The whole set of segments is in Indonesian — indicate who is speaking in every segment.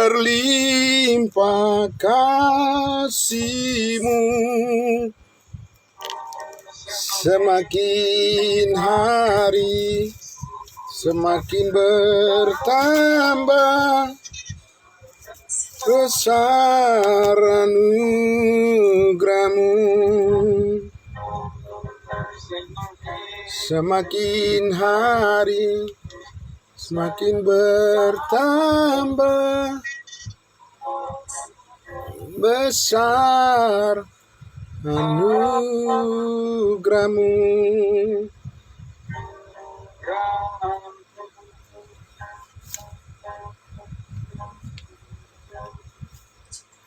Speaker 1: berlimpah kasih-Mu, semakin hari semakin bertambah besar anugerah-Mu. Semakin hari semakin bertambah besar anugerah-Mu.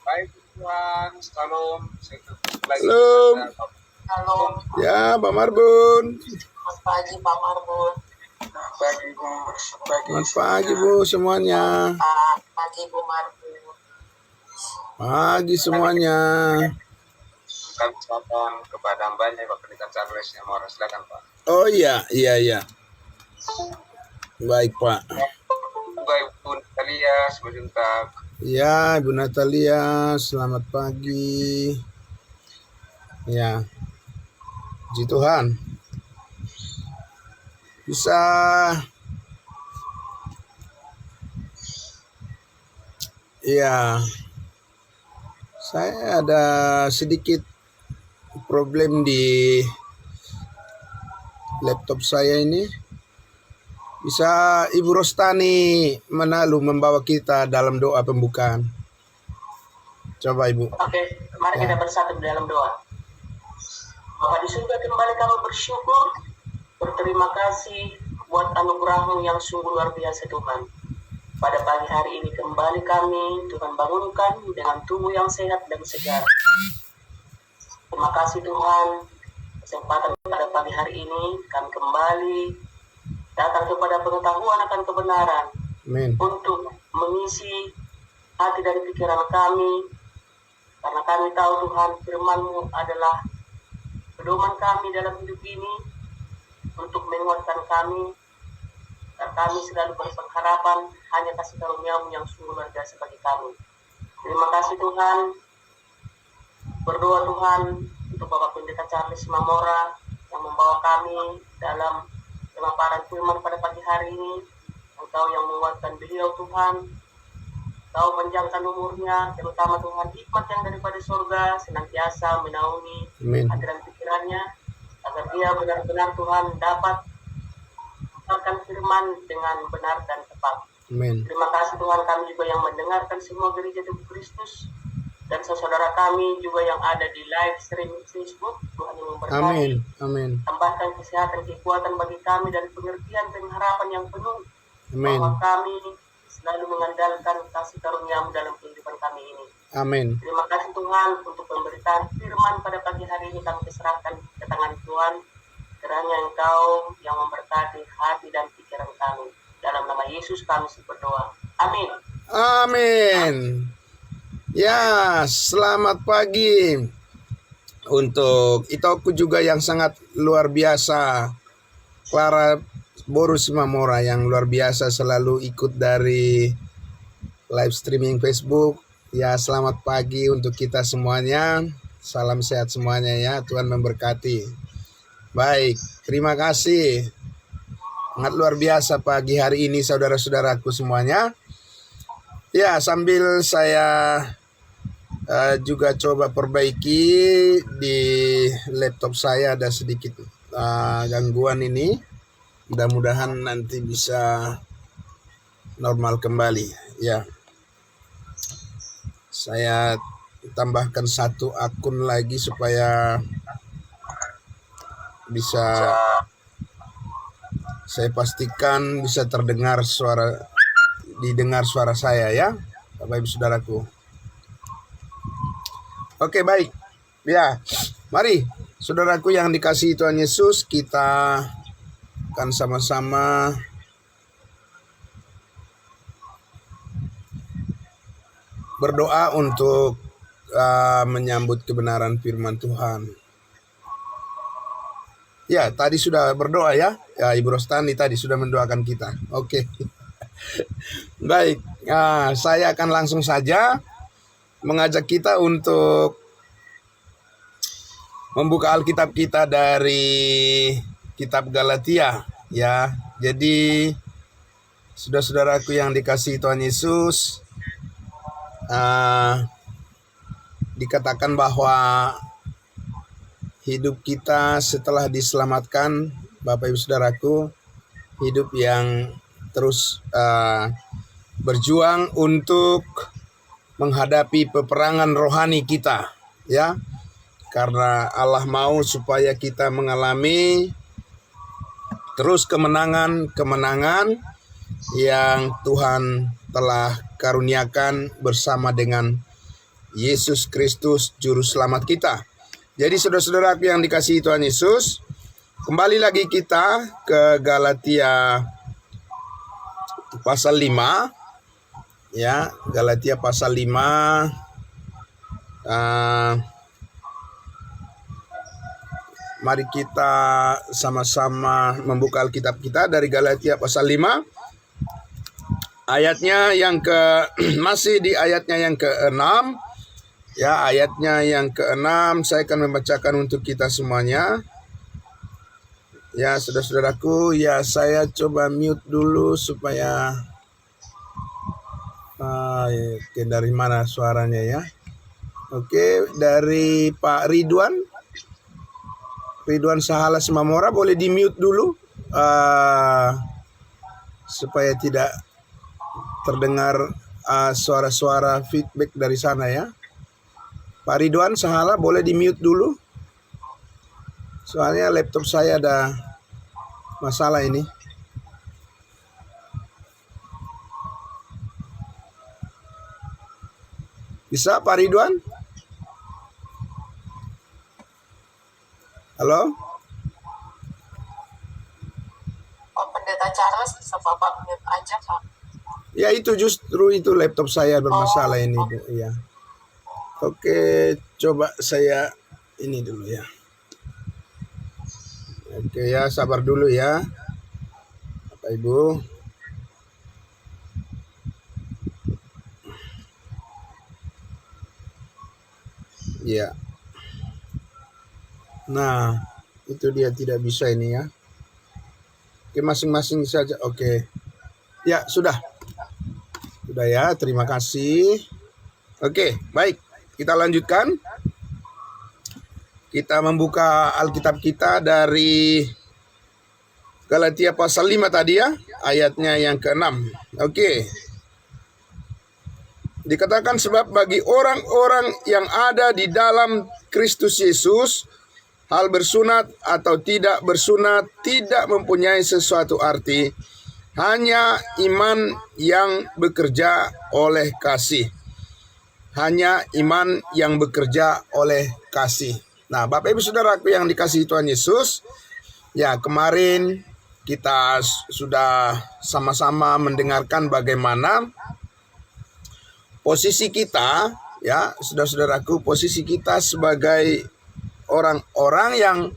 Speaker 2: Baik Tuhan, salam.
Speaker 1: Salam.
Speaker 3: Halo,
Speaker 1: Ya, Pak Marbun.
Speaker 3: selamat pagi Pak Marbun.
Speaker 2: Pagi Bu.
Speaker 1: Selamat pagi, Bu, semuanya.
Speaker 3: Pagi Bu Marbun.
Speaker 1: Pagi semuanya.
Speaker 2: Kami ucapkan kepada hambanya Pak Pendeta Charles yang mau silakan Pak.
Speaker 1: Oh iya. Baik, Pak.
Speaker 2: Baik Bu Natalia, sebentar.
Speaker 1: Ya, Ibu Natalia, selamat pagi. Ya, puji Tuhan. Bisa ya, saya ada sedikit problem di laptop saya ini. Bisa Ibu Rostani Manalu membawa kita dalam doa pembukaan. Coba Ibu.
Speaker 3: Oke, mari kita bersatu di dalam doa. Bapa di surga, kembali kami bersyukur, berterima kasih buat anugerah-Mu yang sungguh luar biasa Tuhan. Pada pagi hari ini kembali kami Tuhan bangunkan dengan tubuh yang sehat dan segar. Terima kasih Tuhan, kesempatan pada pagi hari ini kami kembali datang kepada pengetahuan akan kebenaran.
Speaker 1: Amin.
Speaker 3: Untuk mengisi hati dan pikiran kami, karena kami tahu Tuhan firman-Mu adalah pedoman kami dalam hidup ini untuk menguatkan kami, dan kami selalu berpengharapan hanya kasih karunia-Mu yang sungguh luar biasa bagi kami. Terima kasih Tuhan. Berdoa Tuhan untuk Bapak Pendeta Charles Mamora yang membawa kami dalam pemaparan firman pada pagi hari ini. Engkau yang menguatkan beliau Tuhan, Engkau panjangkan umurnya, terutama Tuhan hikmat yang daripada surga senantiasa menaungi hati dan pikirannya, agar dia benar-benar Tuhan dapat mendengarkan firman dengan benar dan tepat.
Speaker 1: Amin.
Speaker 3: Terima kasih Tuhan, kami juga yang mendengarkan semua gereja Tuhan Kristus dan saudara kami juga yang ada di live stream Facebook. Tuhan yang memberkati.
Speaker 1: Amin.
Speaker 3: Tambahkan kesehatan, kekuatan bagi kami dan pengertian dan harapan yang penuh.
Speaker 1: Amin.
Speaker 3: Bahwa kami selalu mengandalkan kasih karunia-Mu dalam kehidupan kami ini.
Speaker 1: Amin.
Speaker 3: Terima kasih Tuhan untuk pemberitaan firman pada pagi hari ini kami serahkan ke tangan Tuhan. Kiranya Engkau yang memberkati hati dan pikiran kami. Dalam nama Yesus kami berdoa. Amin.
Speaker 1: Amin. Ya, selamat pagi untuk Itoku juga yang sangat luar biasa, Clara Borus Mamora yang luar biasa selalu ikut dari live streaming Facebook. Ya, selamat pagi untuk kita semuanya. Salam sehat semuanya ya, Tuhan memberkati. Baik, terima kasih. Sangat luar biasa pagi hari ini saudara-saudaraku semuanya. Ya, sambil saya juga coba perbaiki di laptop saya ada sedikit gangguan ini. Mudah-mudahan nanti bisa normal kembali. Ya, saya tambahkan satu akun lagi supaya bisa saya pastikan bisa didengar suara saya ya, Bapak Ibu Saudaraku. Oke, baik. Ya, mari saudaraku yang dikasihi Tuhan Yesus, kita akan sama-sama berdoa untuk menyambut kebenaran firman Tuhan. Ya, tadi sudah berdoa ya. Ya, Ibu Rostani tadi sudah mendoakan kita. Oke. Baik, saya akan langsung saja mengajak kita untuk membuka Alkitab kita dari kitab Galatia, ya. Jadi saudara-saudaraku yang dikasihi Tuhan Yesus, dikatakan bahwa hidup kita setelah diselamatkan, Bapak Ibu Saudaraku, hidup yang terus berjuang untuk menghadapi peperangan rohani kita, ya. Karena Allah mau supaya kita mengalami terus kemenangan yang Tuhan telah karuniakan bersama dengan Yesus Kristus Juru Selamat kita. Jadi saudara-saudaraku yang dikasihi Tuhan Yesus, kembali lagi kita ke Galatia pasal 5. Ya, Galatia pasal 5. Mari kita sama-sama membuka Alkitab kita dari Galatia pasal 5. Ayatnya yang masih di ayatnya yang ke-6. Ya, ayatnya yang ke-6 saya akan membacakan untuk kita semuanya. Ya, saudara-saudaraku, ya saya coba mute dulu supaya dari mana suaranya ya. Oke, dari Pak Ridwan Sahala Semamora, boleh di mute dulu supaya tidak terdengar suara-suara feedback dari sana ya. Pak Ridwan Sahala, boleh di mute dulu. Soalnya laptop saya ada masalah ini. Bisa Pak Ridwan? Halo?
Speaker 4: Pendeta Charles, bisa Bapak mute aja, Pak.
Speaker 1: Ya, itu justru itu laptop saya bermasalah ini, Bu. Ya. Oke, coba saya ini dulu ya. Oke ya, sabar dulu ya, Bapak Ibu. Ya. Nah, itu dia tidak bisa ini ya. Oke, masing-masing saja. Oke. Ya, sudah. Sudah ya, terima kasih. Oke, baik. Kita lanjutkan. Kita membuka Alkitab kita dari Galatia pasal 5 tadi ya, ayatnya yang ke-6. Oke. Dikatakan sebab bagi orang-orang yang ada di dalam Kristus Yesus, hal bersunat atau tidak bersunat tidak mempunyai sesuatu arti, hanya iman yang bekerja oleh kasih. Hanya iman yang bekerja oleh kasih. Nah, Bapak Ibu Saudaraku yang dikasihi Tuhan Yesus, ya kemarin kita sudah sama-sama mendengarkan bagaimana posisi kita, ya saudara-saudaraku, posisi kita sebagai orang-orang yang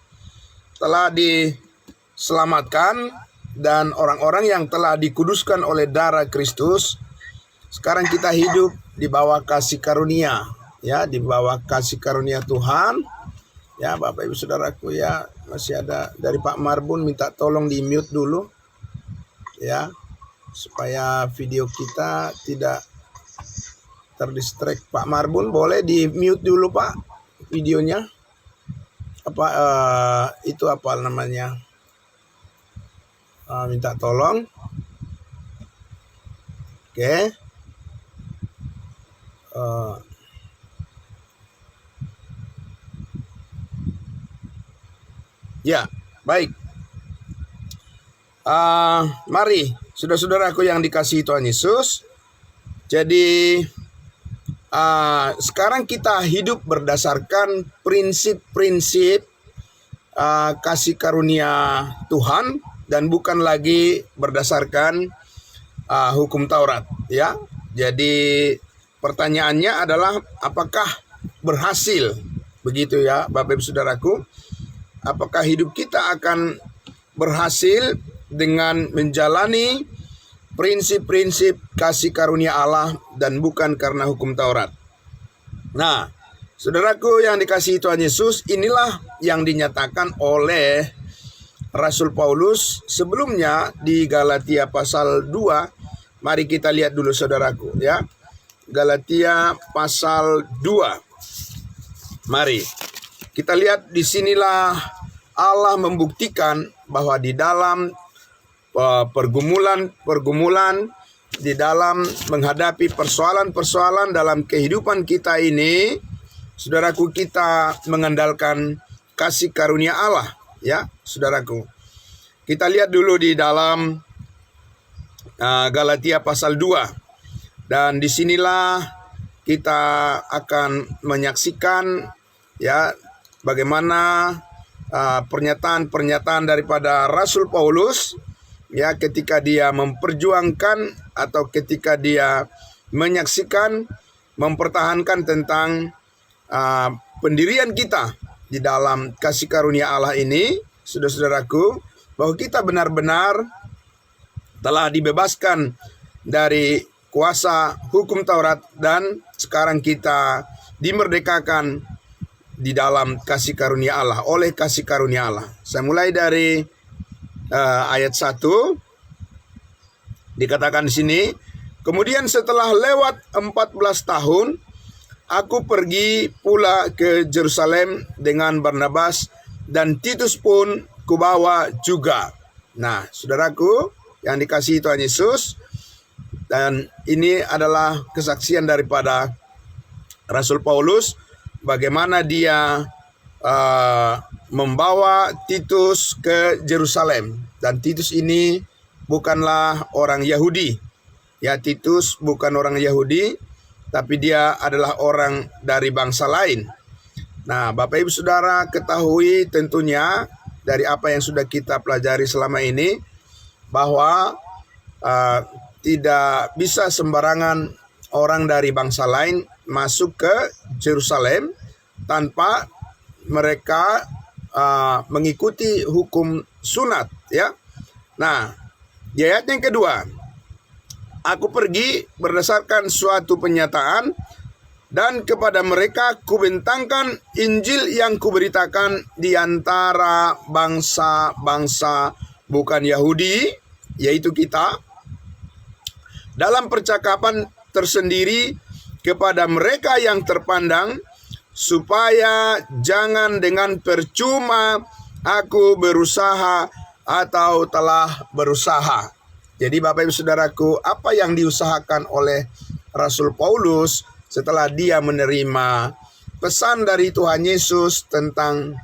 Speaker 1: telah diselamatkan dan orang-orang yang telah dikuduskan oleh darah Kristus. Sekarang kita hidup di bawah kasih karunia, ya, di bawah kasih karunia Tuhan. Ya, Bapak Ibu Saudaraku ya, masih ada dari Pak Marbun, minta tolong di mute dulu. Ya, supaya video kita tidak terdistract. Pak Marbun boleh di mute dulu Pak videonya. Itu apa namanya? Minta tolong. Oke. Ya, baik. Mari, saudara-saudaraku yang dikasihi Tuhan Yesus. Jadi, sekarang kita hidup berdasarkan prinsip-prinsip kasih karunia Tuhan dan bukan lagi berdasarkan hukum Taurat, ya. Jadi, pertanyaannya adalah apakah berhasil? Begitu ya, Bapak Ibu Saudaraku. Apakah hidup kita akan berhasil dengan menjalani prinsip-prinsip kasih karunia Allah dan bukan karena hukum Taurat. Nah, saudaraku yang dikasihi Tuhan Yesus, inilah yang dinyatakan oleh Rasul Paulus sebelumnya di Galatia pasal 2. Mari kita lihat dulu saudaraku ya. Galatia pasal 2. Mari kita lihat, disinilah Allah membuktikan bahwa di dalam pergumulan, di dalam menghadapi persoalan-persoalan dalam kehidupan kita ini, saudaraku, kita mengandalkan kasih karunia Allah ya, saudaraku. Kita lihat dulu di dalam Galatia pasal 2. Dan disinilah kita akan menyaksikan ya bagaimana pernyataan-pernyataan daripada Rasul Paulus ya ketika dia memperjuangkan atau ketika dia menyaksikan, mempertahankan tentang pendirian kita di dalam kasih karunia Allah ini, saudara-saudaraku, bahwa kita benar-benar telah dibebaskan dari kuasa hukum Taurat dan sekarang kita dimerdekakan di dalam kasih karunia Allah, oleh kasih karunia Allah. Saya mulai dari ayat 1. Dikatakan di sini, kemudian setelah lewat 14 tahun, aku pergi pula ke Yerusalem dengan Barnabas dan Titus pun kubawa juga. Nah, saudaraku yang dikasihi Tuhan Yesus, dan ini adalah kesaksian daripada Rasul Paulus bagaimana dia membawa Titus ke Yerusalem. Dan Titus ini bukanlah orang Yahudi. Ya, Titus bukan orang Yahudi, tapi dia adalah orang dari bangsa lain. Nah, Bapak Ibu Saudara ketahui tentunya dari apa yang sudah kita pelajari selama ini, bahwa tidak bisa sembarangan orang dari bangsa lain masuk ke Yerusalem tanpa mereka mengikuti hukum sunat ya. Nah, di ayat yang kedua, aku pergi berdasarkan suatu penyataan dan kepada mereka kubentangkan Injil yang kuberitakan di antara bangsa-bangsa bukan Yahudi, yaitu kita, dalam percakapan tersendiri kepada mereka yang terpandang, supaya jangan dengan percuma aku berusaha atau telah berusaha. Jadi Bapak Ibu Saudaraku, apa yang diusahakan oleh Rasul Paulus setelah dia menerima pesan dari Tuhan Yesus tentang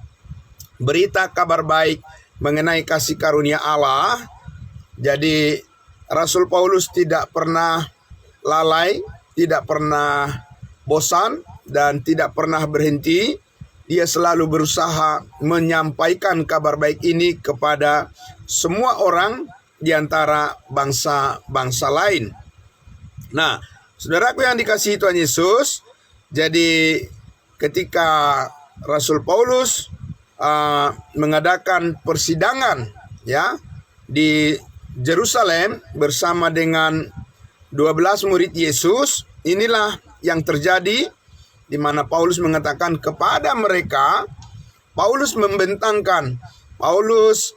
Speaker 1: berita kabar baik mengenai kasih karunia Allah. Jadi Rasul Paulus tidak pernah lalai, tidak pernah bosan, dan tidak pernah berhenti. Dia selalu berusaha menyampaikan kabar baik ini kepada semua orang di antara bangsa-bangsa lain. Nah, saudaraku yang dikasihi Tuhan Yesus, jadi ketika Rasul Paulus mengadakan persidangan ya di Yerusalem bersama dengan 12 murid Yesus, inilah yang terjadi, di mana Paulus mengatakan kepada mereka, Paulus membentangkan, Paulus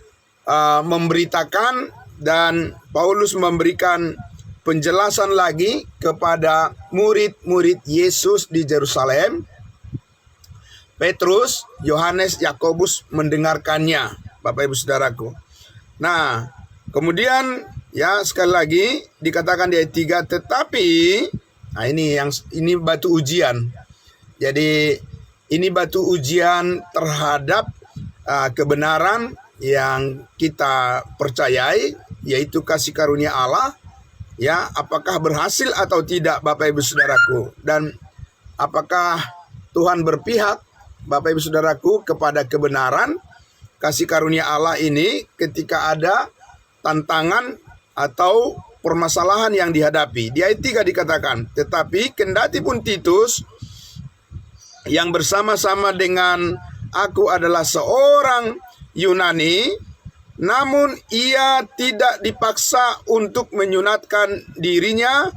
Speaker 1: memberitakan, dan Paulus memberikan penjelasan lagi kepada murid-murid Yesus di Yerusalem. Petrus, Yohanes, Yakobus mendengarkannya, Bapak Ibu Saudaraku. Nah, kemudian ya sekali lagi dikatakan di ayat 3, tetapi nah ini batu ujian. Jadi ini batu ujian terhadap kebenaran yang kita percayai, yaitu kasih karunia Allah. Ya, apakah berhasil atau tidak Bapak Ibu Saudaraku, dan apakah Tuhan berpihak Bapak Ibu Saudaraku kepada kebenaran kasih karunia Allah ini ketika ada tantangan atau permasalahan yang dihadapi. Di ayat 3 dikatakan, tetapi kendati pun Titus yang bersama-sama dengan aku adalah seorang Yunani, namun ia tidak dipaksa untuk menyunatkan dirinya,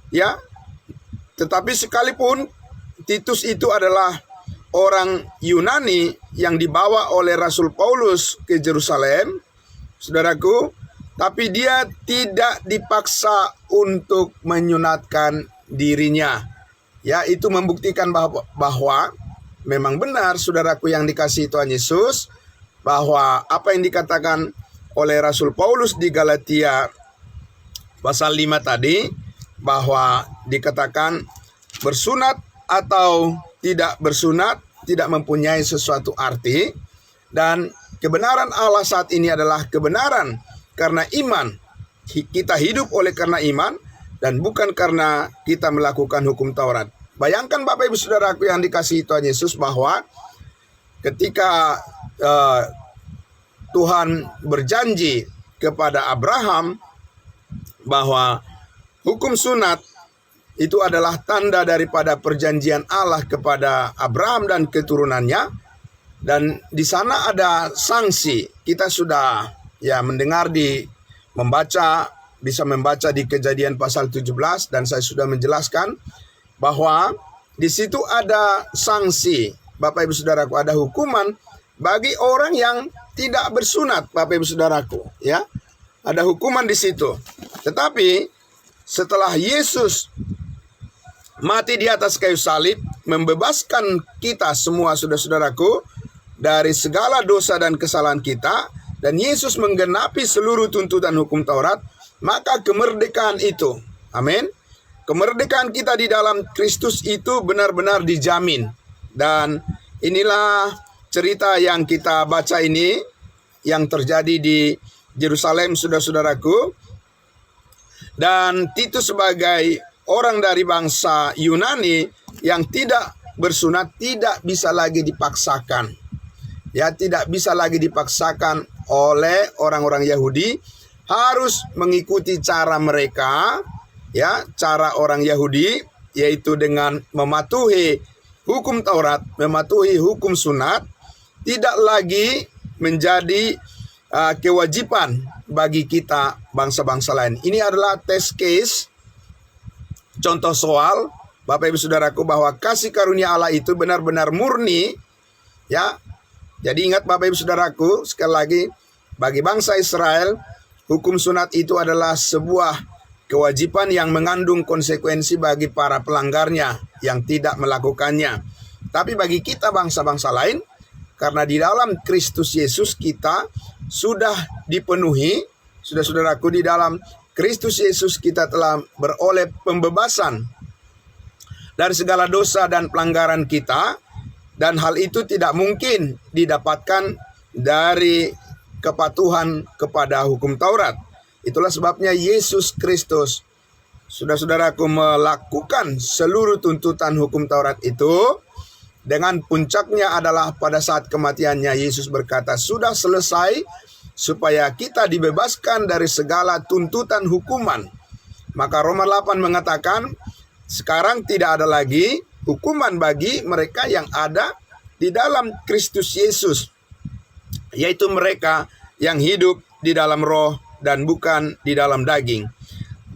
Speaker 1: ya. Tetapi sekalipun Titus itu adalah orang Yunani yang dibawa oleh Rasul Paulus ke Yerusalem, saudaraku, tapi dia tidak dipaksa untuk menyunatkan dirinya. Ya, itu membuktikan bahwa memang benar, saudaraku yang dikasihi Tuhan Yesus, bahwa apa yang dikatakan oleh Rasul Paulus di Galatia pasal 5 tadi, bahwa dikatakan bersunat atau tidak bersunat tidak mempunyai sesuatu arti, dan kebenaran Allah saat ini adalah kebenaran karena iman. Kita hidup oleh karena iman dan bukan karena kita melakukan hukum Taurat. Bayangkan Bapak Ibu Saudaraku yang dikasihi Tuhan Yesus, bahwa ketika Tuhan berjanji kepada Abraham bahwa hukum sunat itu adalah tanda daripada perjanjian Allah kepada Abraham dan keturunannya, dan di sana ada sanksi. Kita sudah mendengar bisa membaca di Kejadian pasal 17, dan saya sudah menjelaskan bahwa di situ ada sanksi, Bapak Ibu Saudaraku, ada hukuman bagi orang yang tidak bersunat, Bapak Ibu Saudaraku, ya. Ada hukuman di situ. Tetapi setelah Yesus mati di atas kayu salib, membebaskan kita semua, saudara-saudaraku, dari segala dosa dan kesalahan kita, dan Yesus menggenapi seluruh tuntutan hukum Taurat, maka kemerdekaan itu, amin, kemerdekaan kita di dalam Kristus itu benar-benar dijamin. Dan inilah cerita yang kita baca ini, yang terjadi di Yerusalem, saudara-saudaraku. Dan Titus sebagai orang dari bangsa Yunani yang tidak bersunat tidak bisa lagi dipaksakan. Ya, tidak bisa lagi dipaksakan oleh orang-orang Yahudi, harus mengikuti cara mereka, ya, cara orang Yahudi, yaitu dengan mematuhi hukum Taurat, mematuhi hukum sunat, tidak lagi menjadi kewajiban bagi kita bangsa-bangsa lain. Ini adalah test case, contoh soal, Bapak Ibu Saudaraku, bahwa kasih karunia Allah itu benar-benar murni, ya. Jadi ingat Bapak Ibu Saudaraku, sekali lagi, bagi bangsa Israel, hukum sunat itu adalah sebuah kewajiban yang mengandung konsekuensi bagi para pelanggarnya yang tidak melakukannya. Tapi bagi kita bangsa-bangsa lain, karena di dalam Kristus Yesus kita sudah dipenuhi, saudara-saudaraku, di dalam Kristus Yesus kita telah beroleh pembebasan dari segala dosa dan pelanggaran kita, dan hal itu tidak mungkin didapatkan dari kepatuhan kepada hukum Taurat. Itulah sebabnya Yesus Kristus, saudara-saudaraku, melakukan seluruh tuntutan hukum Taurat itu. Dengan puncaknya adalah pada saat kematiannya, Yesus berkata, "Sudah selesai," supaya kita dibebaskan dari segala tuntutan hukuman. Maka Roma 8 mengatakan, sekarang tidak ada lagi hukuman bagi mereka yang ada di dalam Kristus Yesus, yaitu mereka yang hidup di dalam roh dan bukan di dalam daging.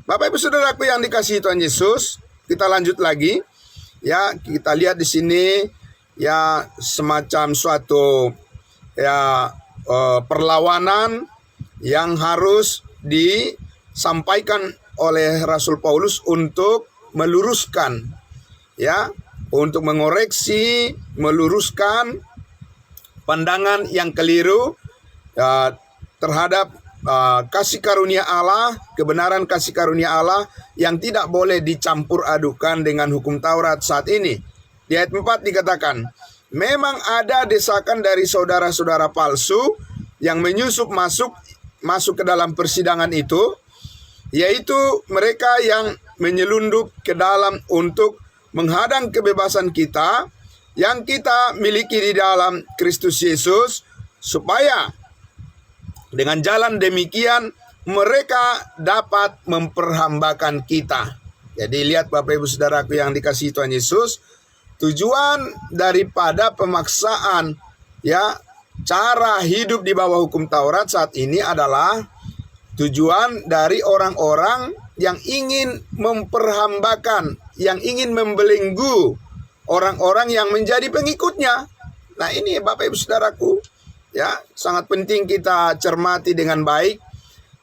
Speaker 1: Bapak Ibu Saudaraku yang dikasihi Tuhan Yesus, kita lanjut lagi. Ya, kita lihat di sini ya semacam suatu perlawanan yang harus disampaikan oleh Rasul Paulus untuk meluruskan, ya, untuk mengoreksi, meluruskan pandangan yang keliru terhadap kasih karunia Allah, kebenaran kasih karunia Allah yang tidak boleh dicampur adukan dengan hukum Taurat saat ini. Di ayat 4 dikatakan, memang ada desakan dari saudara-saudara palsu yang menyusup masuk ke dalam persidangan itu, yaitu mereka yang menyelundup ke dalam untuk menghadang kebebasan kita yang kita miliki di dalam Kristus Yesus, supaya dengan jalan demikian mereka dapat memperhambakan kita. Jadi lihat Bapak Ibu Saudaraku yang dikasihi Tuhan Yesus, tujuan daripada pemaksaan, ya, cara hidup di bawah hukum Taurat saat ini adalah tujuan dari orang-orang yang ingin memperhambakan, yang ingin membelenggu orang-orang yang menjadi pengikutnya. Nah, ini Bapak Ibu Saudaraku, ya, sangat penting kita cermati dengan baik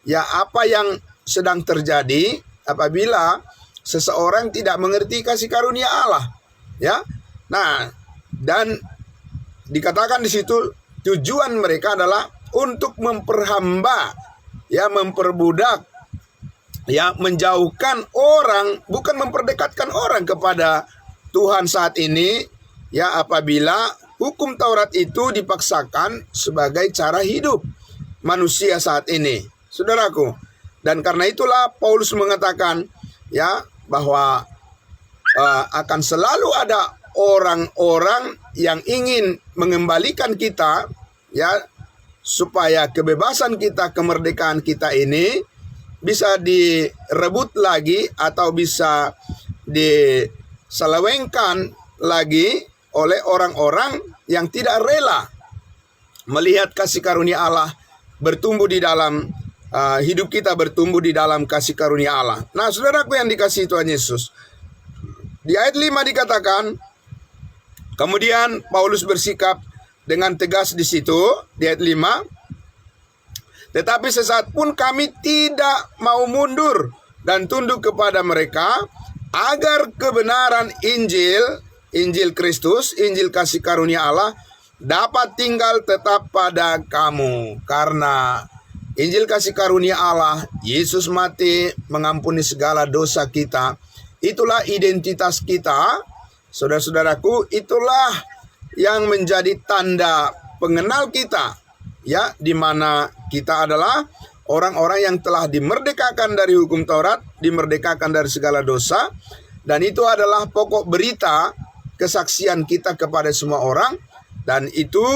Speaker 1: ya apa yang sedang terjadi apabila seseorang tidak mengerti kasih karunia Allah, ya. Nah, dan dikatakan di situ tujuan mereka adalah untuk memperhamba, ya, memperbudak, ya, menjauhkan orang, bukan memperdekatkan orang kepada Tuhan saat ini, ya, apabila hukum Taurat itu dipaksakan sebagai cara hidup manusia saat ini, saudaraku. Dan karena itulah Paulus mengatakan, ya, bahwa akan selalu ada orang-orang yang ingin mengembalikan kita, ya, supaya kebebasan kita, kemerdekaan kita ini bisa direbut lagi atau bisa diselewengkan lagi oleh orang-orang yang tidak rela melihat kasih karunia Allah bertumbuh di dalam hidup kita, bertumbuh di dalam kasih karunia Allah. Nah, saudaraku yang dikasihi Tuhan Yesus, di ayat 5 dikatakan, kemudian Paulus bersikap dengan tegas di situ, di ayat 5, tetapi sesaat pun kami tidak mau mundur dan tunduk kepada mereka, agar kebenaran Injil Kristus, Injil kasih karunia Allah, dapat tinggal tetap pada kamu. Karena Injil kasih karunia Allah, Yesus mati mengampuni segala dosa kita, itulah identitas kita, saudara-saudaraku, itulah yang menjadi tanda pengenal kita, ya, di mana kita adalah orang-orang yang telah dimerdekakan dari hukum Taurat, dimerdekakan dari segala dosa, dan itu adalah pokok berita kesaksian kita kepada semua orang, dan itu,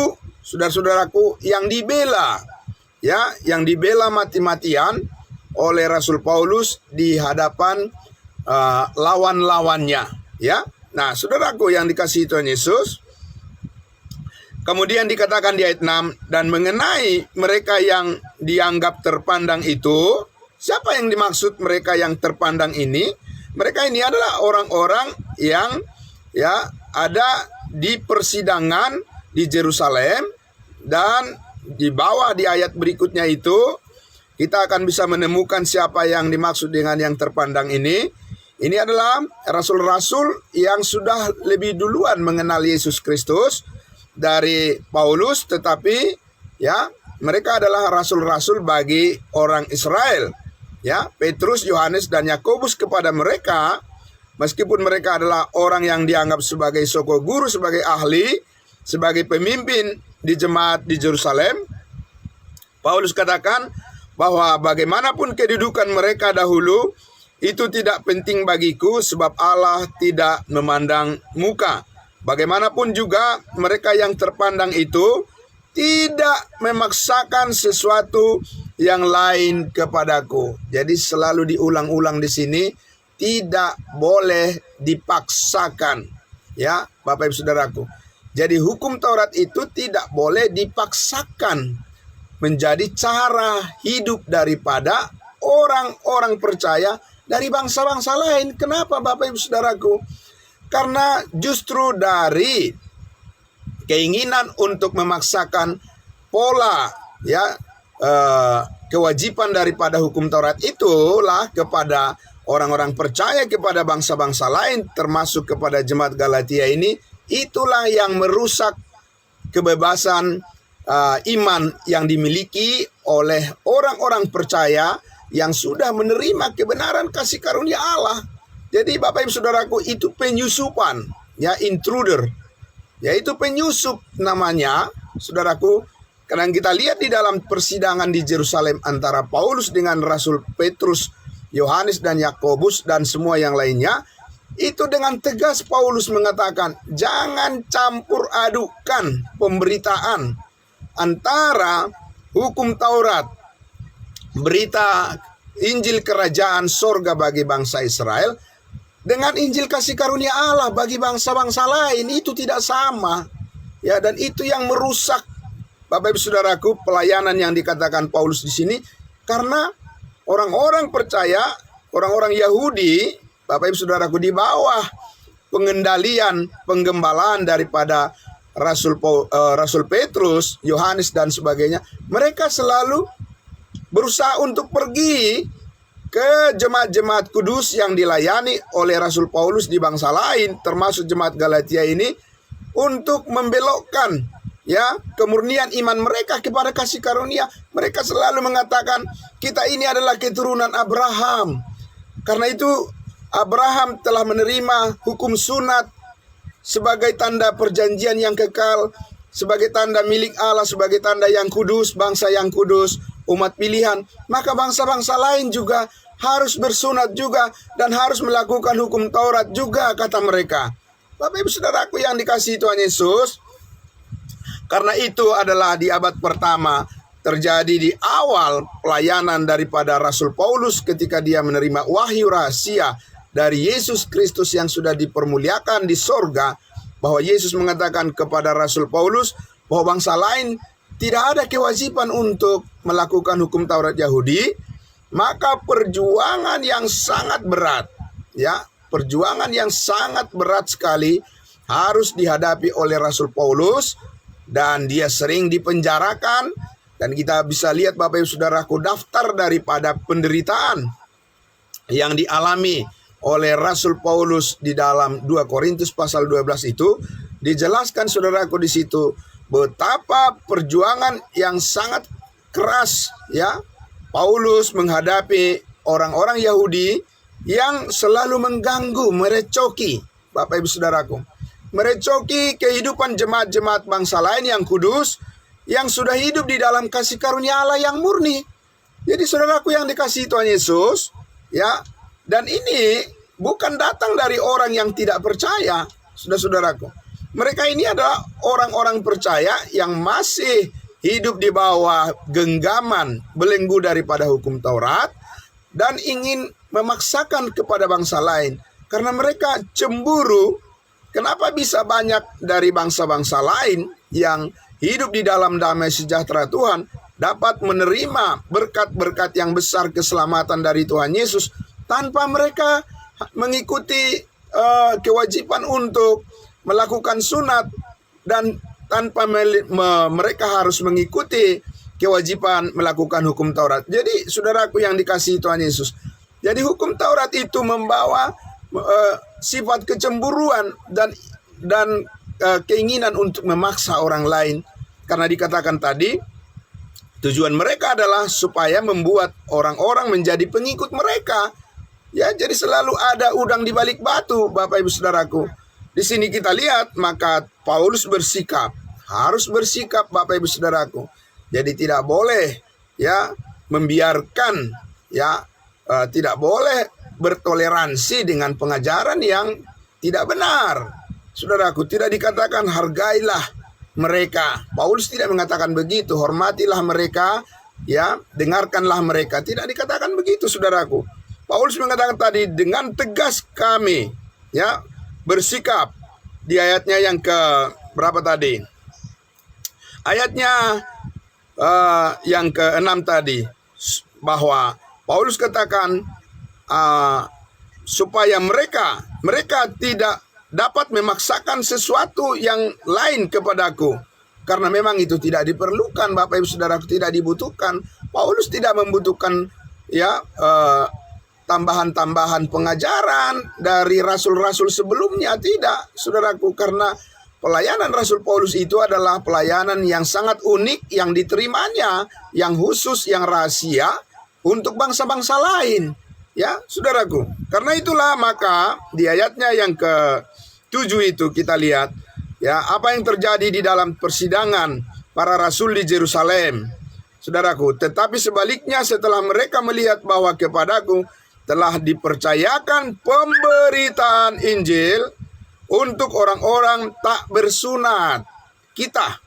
Speaker 1: saudara-saudaraku, yang dibela, ya, yang dibela mati-matian oleh Rasul Paulus di hadapan lawan-lawannya, ya. Nah, saudaraku yang dikasihi Tuhan Yesus, kemudian dikatakan di ayat 6, dan mengenai mereka yang dianggap terpandang itu, siapa yang dimaksud mereka yang terpandang ini? Mereka ini adalah orang-orang yang, ya, ada di persidangan di Yerusalem, dan di bawah di ayat berikutnya itu kita akan bisa menemukan siapa yang dimaksud dengan yang terpandang ini. Ini adalah rasul-rasul yang sudah lebih duluan mengenal Yesus Kristus dari Paulus, tetapi, ya, mereka adalah rasul-rasul bagi orang Israel, ya. Petrus, Yohanes, dan Yakobus kepada mereka, meskipun mereka adalah orang yang dianggap sebagai soko guru, sebagai ahli, sebagai pemimpin di jemaat di Yerusalem, Paulus katakan bahwa bagaimanapun kedudukan mereka dahulu, itu tidak penting bagiku, sebab Allah tidak memandang muka. Bagaimanapun juga mereka yang terpandang itu tidak memaksakan sesuatu yang lain kepadaku. Jadi selalu diulang-ulang di sini, tidak boleh dipaksakan, ya, Bapak Ibu Saudaraku. Jadi hukum Taurat itu tidak boleh dipaksakan menjadi cara hidup daripada orang-orang percaya dari bangsa-bangsa lain. Kenapa, Bapak Ibu Saudaraku? Karena justru dari keinginan untuk memaksakan pola, ya, kewajiban daripada hukum Taurat itulah kepada orang-orang percaya kepada bangsa-bangsa lain, termasuk kepada jemaat Galatia ini, itulah yang merusak kebebasan iman yang dimiliki oleh orang-orang percaya yang sudah menerima kebenaran kasih karunia Allah. Jadi Bapak Ibu Saudaraku, itu penyusupan, ya, intruder, yaitu penyusup namanya, saudaraku. Karena kita lihat di dalam persidangan di Yerusalem antara Paulus dengan Rasul Petrus, Yohanes, dan Yakobus, dan semua yang lainnya, itu dengan tegas Paulus mengatakan, jangan campur adukan pemberitaan antara hukum Taurat, berita Injil kerajaan sorga bagi bangsa Israel, dengan Injil kasih karunia Allah bagi bangsa-bangsa lain. Itu tidak sama, ya, dan itu yang merusak Bapak Ibu Saudaraku, pelayanan yang dikatakan Paulus di sini karena orang-orang percaya, orang-orang Yahudi, Bapak Ibu Saudaraku, di bawah pengendalian, penggembalaan daripada Rasul Petrus, Yohanes dan sebagainya, mereka selalu berusaha untuk pergi ke jemaat-jemaat kudus yang dilayani oleh Rasul Paulus di bangsa lain, termasuk jemaat Galatia ini, untuk membelokkan ya kemurnian iman mereka kepada kasih karunia. Mereka selalu mengatakan kita ini adalah keturunan Abraham. Karena itu Abraham telah menerima hukum sunat sebagai tanda perjanjian yang kekal, sebagai tanda milik Allah, sebagai tanda yang kudus, bangsa yang kudus, umat pilihan. Maka bangsa-bangsa lain juga harus bersunat juga dan harus melakukan hukum Taurat juga, kata mereka. Bapak Ibu Saudaraku yang dikasihi Tuhan Yesus, karena itu adalah di abad pertama terjadi di awal pelayanan daripada Rasul Paulus ketika dia menerima wahyu rahasia dari Yesus Kristus yang sudah dipermuliakan di sorga, bahwa Yesus mengatakan kepada Rasul Paulus bahwa bangsa lain tidak ada kewajiban untuk melakukan hukum Taurat Yahudi. Maka perjuangan yang sangat berat, ya, perjuangan yang sangat berat sekali harus dihadapi oleh Rasul Paulus, dan dia sering dipenjarakan. Dan kita bisa lihat Bapak Ibu Saudaraku daftar daripada penderitaan yang dialami oleh Rasul Paulus di dalam 2 Korintus pasal 12 itu dijelaskan saudaraku di situ betapa perjuangan yang sangat keras ya Paulus menghadapi orang-orang Yahudi yang selalu mengganggu, merecoki Bapak Ibu Saudaraku, merecoki kehidupan jemaat-jemaat bangsa lain yang kudus, yang sudah hidup di dalam kasih karunia Allah yang murni. Jadi saudaraku yang dikasihi Tuhan Yesus, ya, dan ini bukan datang dari orang yang tidak percaya, saudara-saudaraku. Mereka ini adalah orang-orang percaya yang masih hidup di bawah genggaman belenggu daripada hukum Taurat dan ingin memaksakan kepada bangsa lain. Karena mereka cemburu, kenapa bisa banyak dari bangsa-bangsa lain yang hidup di dalam damai sejahtera Tuhan dapat menerima berkat-berkat yang besar keselamatan dari Tuhan Yesus tanpa mereka mengikuti kewajiban untuk melakukan sunat, dan tanpa mereka harus mengikuti kewajiban melakukan hukum Taurat. Jadi saudaraku yang dikasihi Tuhan Yesus, jadi hukum Taurat itu membawa sifat kecemburuan dan keinginan untuk memaksa orang lain. Karena dikatakan tadi, tujuan mereka adalah supaya membuat orang-orang menjadi pengikut mereka. Ya, jadi selalu ada udang di balik batu, Bapak Ibu Saudaraku. Di sini kita lihat, maka Paulus bersikap, harus bersikap Bapak Ibu Saudaraku. Jadi tidak boleh ya membiarkan ya tidak boleh bertoleransi dengan pengajaran yang tidak benar. Saudaraku, tidak dikatakan hargailah mereka. Paulus tidak mengatakan begitu, hormatilah mereka, ya, dengarkanlah mereka. Tidak dikatakan begitu, saudaraku. Paulus mengatakan tadi dengan tegas kami, ya, bersikap di ayatnya yang ke berapa tadi? Ayatnya yang ke-6 tadi, bahwa Paulus katakan supaya mereka tidak dapat memaksakan sesuatu yang lain kepadaku, karena memang itu tidak diperlukan, Bapak Ibu Saudaraku, tidak dibutuhkan. Paulus tidak membutuhkan ya tambahan-tambahan pengajaran dari rasul-rasul sebelumnya, tidak, saudaraku, karena pelayanan Rasul Paulus itu adalah pelayanan yang sangat unik, yang diterimanya, yang khusus, yang rahasia untuk bangsa-bangsa lain. Ya, saudaraku. Karena itulah maka di ayatnya yang ke-7 itu kita lihat ya apa yang terjadi di dalam persidangan para rasul di Yerusalem. Saudaraku, tetapi sebaliknya setelah mereka melihat bahwa kepadaku telah dipercayakan pemberitaan Injil untuk orang-orang tak bersunat. Kita,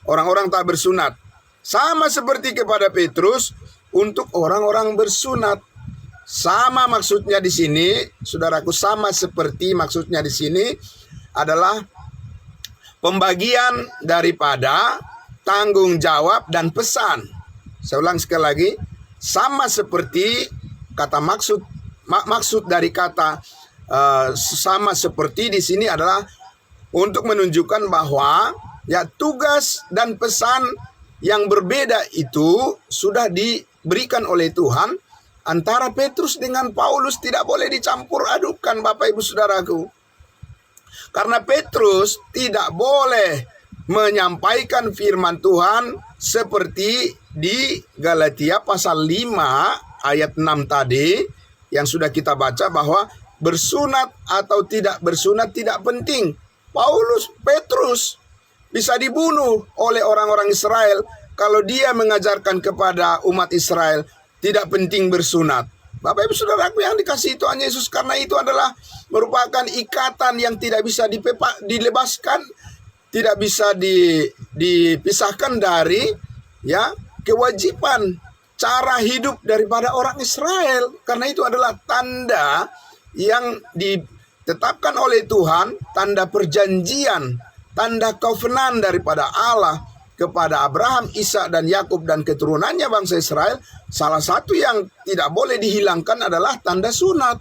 Speaker 1: orang-orang tak bersunat, sama seperti kepada Petrus untuk orang-orang bersunat. Sama maksudnya di sini, saudaraku, sama seperti maksudnya di sini adalah pembagian daripada tanggung jawab dan pesan. Saya ulang sekali lagi, sama seperti kata maksud dari kata sama seperti di sini adalah untuk menunjukkan bahwa ya tugas dan pesan yang berbeda itu sudah diberikan oleh Tuhan. Antara Petrus dengan Paulus tidak boleh dicampur adukan, Bapak Ibu Saudaraku. Karena Petrus tidak boleh menyampaikan firman Tuhan seperti di Galatia pasal 5 ayat 6 tadi yang sudah kita baca, bahwa bersunat atau tidak bersunat tidak penting. Petrus bisa dibunuh oleh orang-orang Israel kalau dia mengajarkan kepada umat Israel tidak penting bersunat. Bapak Ibu Saudaraku yang dikasihi Tuhan Yesus, karena itu adalah merupakan ikatan yang tidak bisa dilebaskan, tidak bisa dipisahkan dari ya kewajiban cara hidup daripada orang Israel. Karena itu adalah tanda yang ditetapkan oleh Tuhan, tanda perjanjian, tanda covenant daripada Allah kepada Abraham, Ishak dan Yakub dan keturunannya bangsa Israel. Salah satu yang tidak boleh dihilangkan adalah tanda sunat.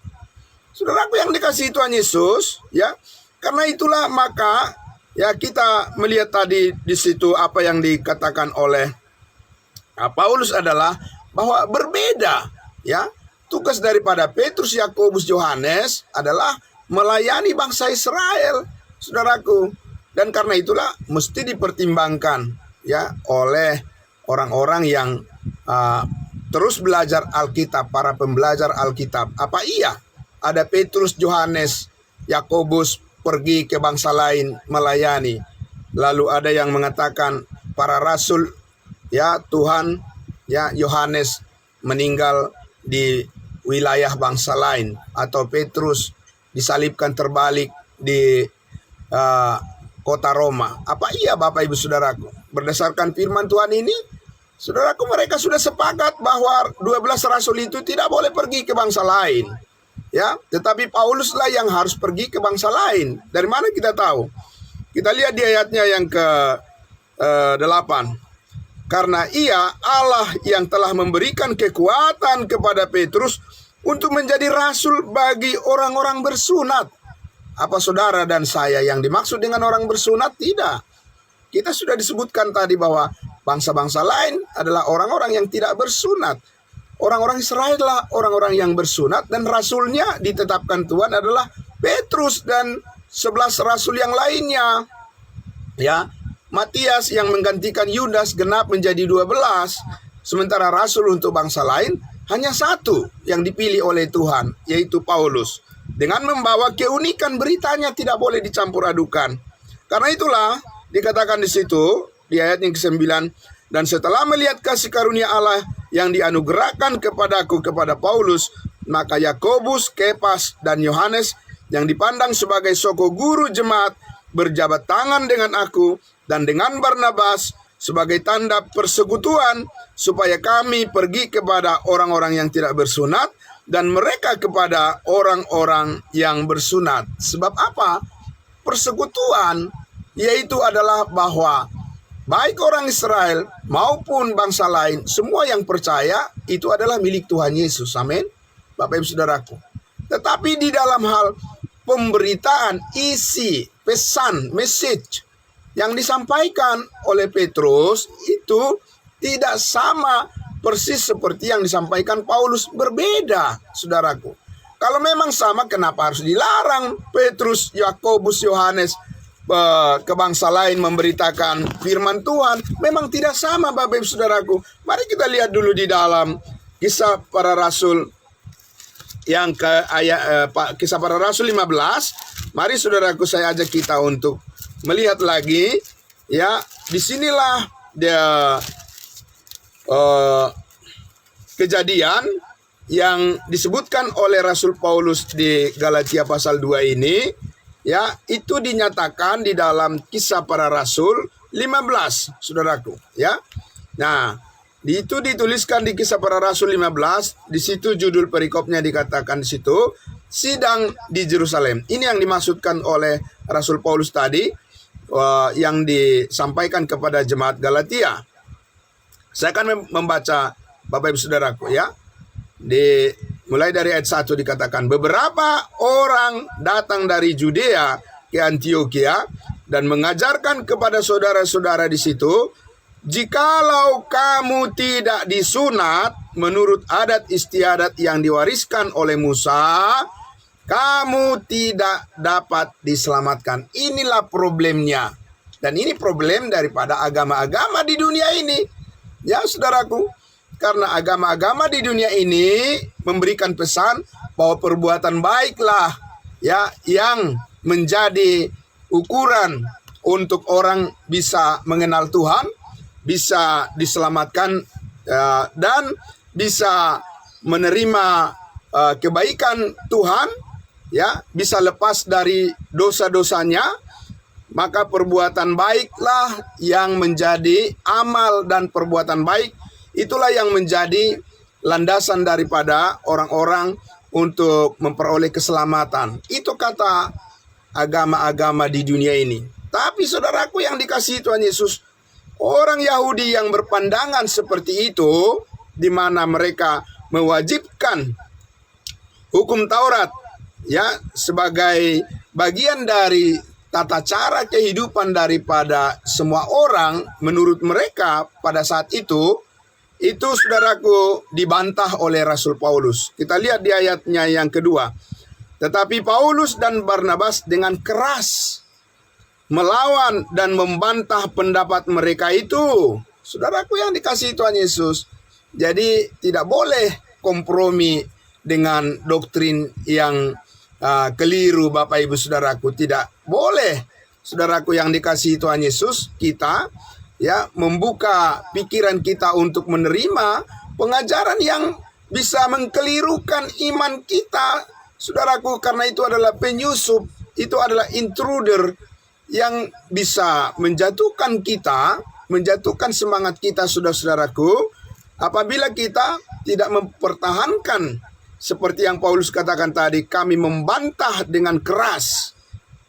Speaker 1: Saudaraku yang dikasihi Tuhan Yesus, ya. Karena itulah maka ya kita melihat tadi di situ apa yang dikatakan oleh Paulus adalah bahwa berbeda, ya. Tugas daripada Petrus, Yakobus, Yohanes adalah melayani bangsa Israel, saudaraku. Dan karena itulah mesti dipertimbangkan ya oleh orang-orang yang terus belajar Alkitab, para pembelajar Alkitab. Apa iya ada Petrus, Yohanes, Yakobus pergi ke bangsa lain melayani? Lalu ada yang mengatakan para rasul ya Tuhan, ya Yohanes meninggal di wilayah bangsa lain, atau Petrus disalibkan terbalik di kota Roma. Apa iya Bapak Ibu Saudaraku? Berdasarkan firman Tuhan ini, saudaraku, mereka sudah sepakat bahwa 12 rasul itu tidak boleh pergi ke bangsa lain. Ya, tetapi Pauluslah yang harus pergi ke bangsa lain. Dari mana kita tahu? Kita lihat di ayatnya yang ke-8. Karena ia Allah yang telah memberikan kekuatan kepada Petrus untuk menjadi rasul bagi orang-orang bersunat. Apa saudara dan saya yang dimaksud dengan orang bersunat? Tidak. Kita sudah disebutkan tadi bahwa bangsa-bangsa lain adalah orang-orang yang tidak bersunat. Orang-orang Israel adalah orang-orang yang bersunat, dan rasulnya ditetapkan Tuhan adalah Petrus dan 11 rasul yang lainnya. Ya, Matias yang menggantikan Yudas genap menjadi 12. Sementara rasul untuk bangsa lain hanya satu yang dipilih oleh Tuhan, yaitu Paulus. Dengan membawa keunikan beritanya tidak boleh dicampur adukan. Karena itulah dikatakan di situ di ayat yang ke-9, dan setelah melihat kasih karunia Allah yang dianugerahkan kepadaku kepada Paulus, maka Yakobus, Kepas dan Yohanes yang dipandang sebagai soko guru jemaat berjabat tangan dengan aku dan dengan Barnabas sebagai tanda persekutuan, supaya kami pergi kepada orang-orang yang tidak bersunat dan mereka kepada orang-orang yang bersunat. Sebab apa? Persekutuan yaitu adalah bahwa baik orang Israel maupun bangsa lain, semua yang percaya itu adalah milik Tuhan Yesus. Amin, Bapak Ibu Saudaraku. Tetapi di dalam hal pemberitaan, isi, pesan, message yang disampaikan oleh Petrus itu tidak sama persis seperti yang disampaikan Paulus. Berbeda, saudaraku. Kalau memang sama, kenapa harus dilarang Petrus, Yakobus, Yohanes ke bangsa lain memberitakan firman Tuhan? Memang tidak sama, Bapak Ibu Saudaraku. Mari kita lihat dulu di dalam Kisah Para Rasul yang Kisah Para Rasul 15. Mari saudaraku, saya ajak kita untuk melihat lagi ya. Disinilah dia kejadian yang disebutkan oleh Rasul Paulus di Galatia pasal 2 ini. Ya, itu dinyatakan di dalam Kisah Para Rasul 15, saudaraku, ya. Nah, itu dituliskan di Kisah Para Rasul 15, di situ judul perikopnya dikatakan di situ, sidang di Yerusalem. Ini yang dimaksudkan oleh Rasul Paulus tadi, yang disampaikan kepada jemaat Galatia. Saya akan membaca Bapak Ibu Saudaraku ya. Mulai dari ayat 1 dikatakan, beberapa orang datang dari Judea ke Antioquia dan mengajarkan kepada saudara-saudara di situ, jikalau kamu tidak disunat menurut adat istiadat yang diwariskan oleh Musa, kamu tidak dapat diselamatkan. Inilah problemnya. Dan ini problem daripada agama-agama di dunia ini. Ya saudaraku, karena agama-agama di dunia ini memberikan pesan bahwa perbuatan baiklah ya yang menjadi ukuran untuk orang bisa mengenal Tuhan, bisa diselamatkan dan bisa menerima kebaikan Tuhan, ya, bisa lepas dari dosa-dosanya. Maka perbuatan baiklah yang menjadi amal, dan perbuatan baik itulah yang menjadi landasan daripada orang-orang untuk memperoleh keselamatan. Itu kata agama-agama di dunia ini. Tapi saudaraku yang dikasihi Tuhan Yesus, orang Yahudi yang berpandangan seperti itu, di mana mereka mewajibkan hukum Taurat ya sebagai bagian dari tata cara kehidupan daripada semua orang menurut mereka pada saat itu saudaraku dibantah oleh Rasul Paulus. Kita lihat di ayatnya yang kedua. Tetapi Paulus dan Barnabas dengan keras melawan dan membantah pendapat mereka itu. Saudaraku yang dikasihi Tuhan Yesus, jadi tidak boleh kompromi dengan doktrin yang keliru, Bapak Ibu Saudaraku. Tidak boleh, saudaraku yang dikasihi Tuhan Yesus, kita ya membuka pikiran kita untuk menerima pengajaran yang bisa mengkelirukan iman kita, saudaraku, karena itu adalah penyusup, itu adalah intruder yang bisa menjatuhkan kita, menjatuhkan semangat kita, saudara-saudaraku, apabila kita tidak mempertahankan seperti yang Paulus katakan tadi, kami membantah dengan keras.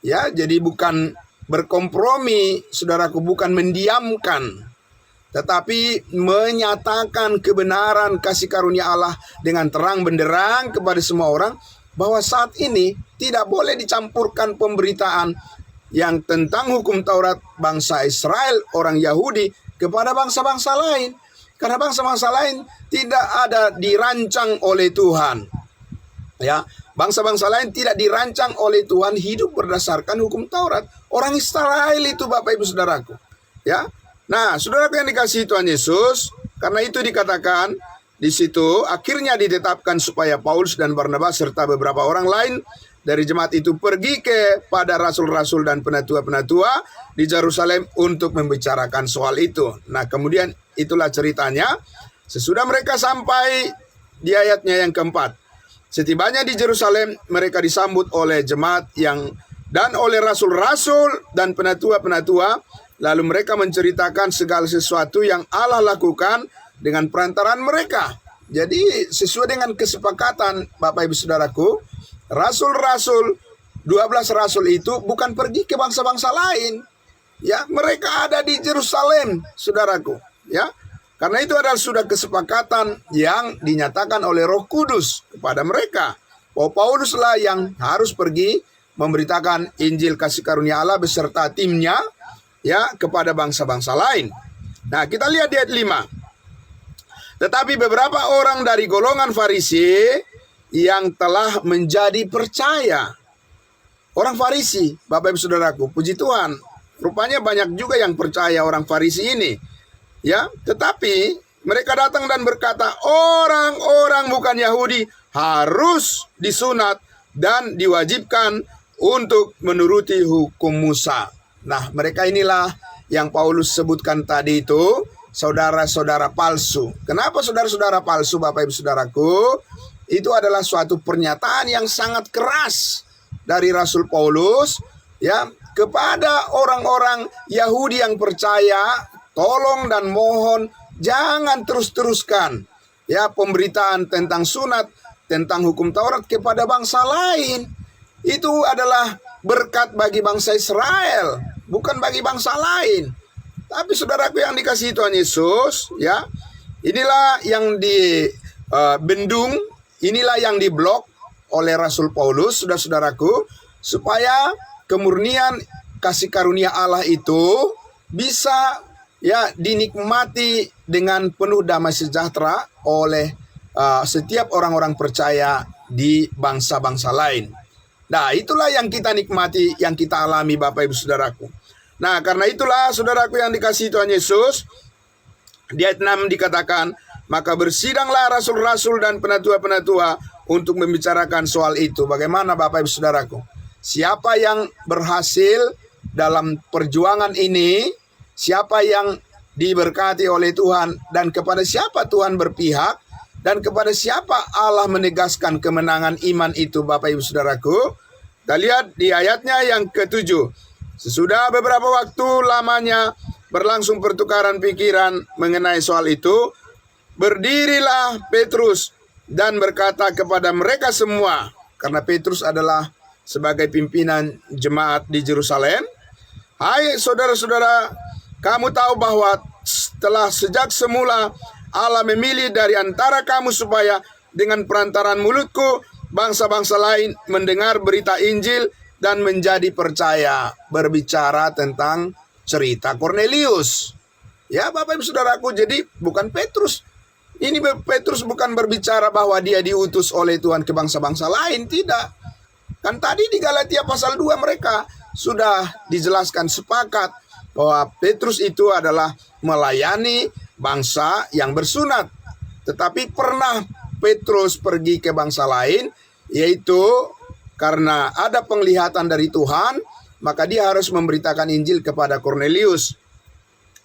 Speaker 1: Ya, jadi bukan berkompromi, saudaraku, bukan mendiamkan, tetapi menyatakan kebenaran kasih karunia Allah dengan terang benderang kepada semua orang, bahwa saat ini tidak boleh dicampurkan pemberitaan yang tentang hukum Taurat bangsa Israel, orang Yahudi, kepada bangsa-bangsa lain. Karena bangsa-bangsa lain tidak ada dirancang oleh Tuhan. Ya, bangsa-bangsa lain tidak dirancang oleh Tuhan hidup berdasarkan hukum Taurat. Orang Israel itu, Bapak Ibu Saudaraku. Ya. Nah, saudaraku yang dikasihi Tuhan Yesus, karena itu dikatakan di situ akhirnya ditetapkan supaya Paulus dan Barnabas serta beberapa orang lain dari jemaat itu pergi kepada rasul-rasul dan penatua-penatua di Yerusalem untuk membicarakan soal itu. Nah, kemudian itulah ceritanya. Sesudah mereka sampai di ayatnya yang keempat. Setibanya di Yerusalem, mereka disambut oleh jemaat dan oleh rasul-rasul dan penatua-penatua. Lalu mereka menceritakan segala sesuatu yang Allah lakukan dengan perantaraan mereka. Jadi sesuai dengan kesepakatan, Bapak Ibu Saudaraku, rasul-rasul, 12 rasul itu bukan pergi ke bangsa-bangsa lain. Ya, mereka ada di Yerusalem, saudaraku. Ya, karena itu adalah sudah kesepakatan yang dinyatakan oleh Roh Kudus kepada mereka. Pauluslah yang harus pergi memberitakan Injil kasih karunia Allah beserta timnya ya kepada bangsa-bangsa lain. Nah, kita lihat di ayat 5. Tetapi beberapa orang dari golongan Farisi yang telah menjadi percaya. Orang Farisi, Bapak Ibu Saudaraku, puji Tuhan, rupanya banyak juga yang percaya orang Farisi ini. Ya, tetapi mereka datang dan berkata, orang-orang bukan Yahudi harus disunat dan diwajibkan untuk menuruti hukum Musa. Nah, mereka inilah yang Paulus sebutkan tadi itu, saudara-saudara palsu. Kenapa saudara-saudara palsu, Bapak Ibu Saudaraku? Itu adalah suatu pernyataan yang sangat keras dari Rasul Paulus ya kepada orang-orang Yahudi yang percaya. Tolong dan mohon jangan terus-teruskan ya pemberitaan tentang sunat, tentang hukum Taurat kepada bangsa lain. Itu adalah berkat bagi bangsa Israel. bukan bagi bangsa lain. Tapi saudaraku yang dikasihi Tuhan Yesus, ya, inilah yang dibendung, inilah yang diblok oleh Rasul Paulus, saudara-saudaraku, supaya kemurnian kasih karunia Allah itu bisa ya dinikmati dengan penuh damai sejahtera oleh setiap orang-orang percaya di bangsa-bangsa lain. Nah, itulah yang kita nikmati, yang kita alami Bapak Ibu Saudaraku. Nah, karena itulah saudaraku yang dikasihi Tuhan Yesus, di ayat 6 dikatakan, maka bersidanglah rasul-rasul dan penatua-penatua untuk membicarakan soal itu. Bagaimana Bapak Ibu Saudaraku? Siapa yang berhasil dalam perjuangan ini, siapa yang diberkati oleh Tuhan, dan kepada siapa Tuhan berpihak, dan kepada siapa Allah menegaskan kemenangan iman itu Bapak Ibu Saudaraku. Kita lihat di ayatnya yang ke-7. Sesudah beberapa waktu lamanya berlangsung pertukaran pikiran mengenai soal itu, berdirilah Petrus dan berkata kepada mereka semua, karena Petrus adalah sebagai pimpinan jemaat di Yerusalem, hai saudara-saudara, kamu tahu bahwa telah sejak semula Allah memilih dari antara kamu supaya dengan perantaran mulutku bangsa-bangsa lain mendengar berita Injil dan menjadi percaya. Berbicara tentang cerita Kornelius. Ya Bapak Ibu Saudaraku, jadi bukan Petrus. Ini Petrus bukan berbicara bahwa dia diutus oleh Tuhan ke bangsa-bangsa lain, tidak. Kan tadi di Galatia pasal 2 mereka sudah dijelaskan sepakat bahwa Petrus itu adalah melayani bangsa yang bersunat. Tetapi pernah Petrus pergi ke bangsa lain, yaitu karena ada penglihatan dari Tuhan, maka dia harus memberitakan Injil kepada Kornelius.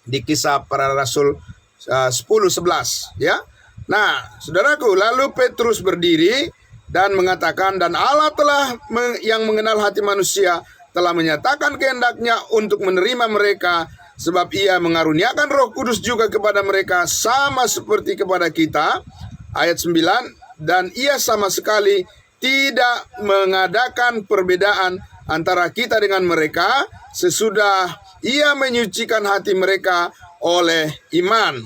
Speaker 1: Di Kisah Para Rasul 10:11, ya. Nah, saudaraku, lalu Petrus berdiri dan mengatakan, dan Allah telah yang mengenal hati manusia telah menyatakan kehendaknya untuk menerima mereka, sebab ia mengaruniakan Roh Kudus juga kepada mereka sama seperti kepada kita. Ayat 9, dan ia sama sekali tidak mengadakan perbedaan antara kita dengan mereka sesudah ia menyucikan hati mereka oleh iman.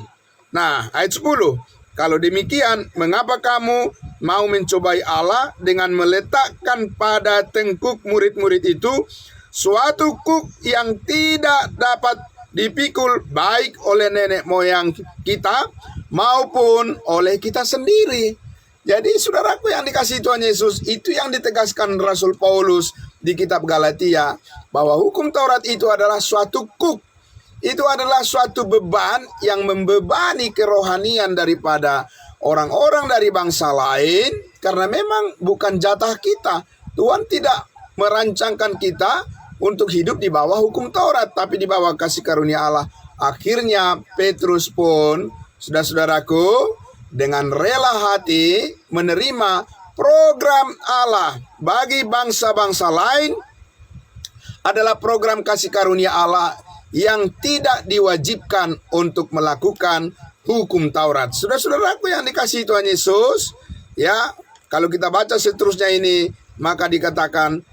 Speaker 1: Nah, ayat 10. Kalau demikian, mengapa kamu mau mencobai Allah dengan meletakkan pada tengkuk murid-murid itu suatu kuk yang tidak dapat dipikul baik oleh nenek moyang kita maupun oleh kita sendiri? Jadi saudaraku yang dikasihi Tuhan Yesus, itu yang ditegaskan Rasul Paulus di kitab Galatia, bahwa hukum Taurat itu adalah suatu kuk. Itu adalah suatu beban yang membebani kerohanian daripada orang-orang dari bangsa lain, karena memang bukan jatah kita. Tuhan tidak merancangkan kita untuk hidup di bawah hukum Taurat, tapi di bawah kasih karunia Allah. Akhirnya Petrus pun, saudara-saudaraku, dengan rela hati menerima program Allah bagi bangsa-bangsa lain adalah program kasih karunia Allah yang tidak diwajibkan untuk melakukan hukum Taurat. Saudara-saudaraku yang dikasihi Tuhan Yesus, ya, kalau kita baca seterusnya ini, maka dikatakan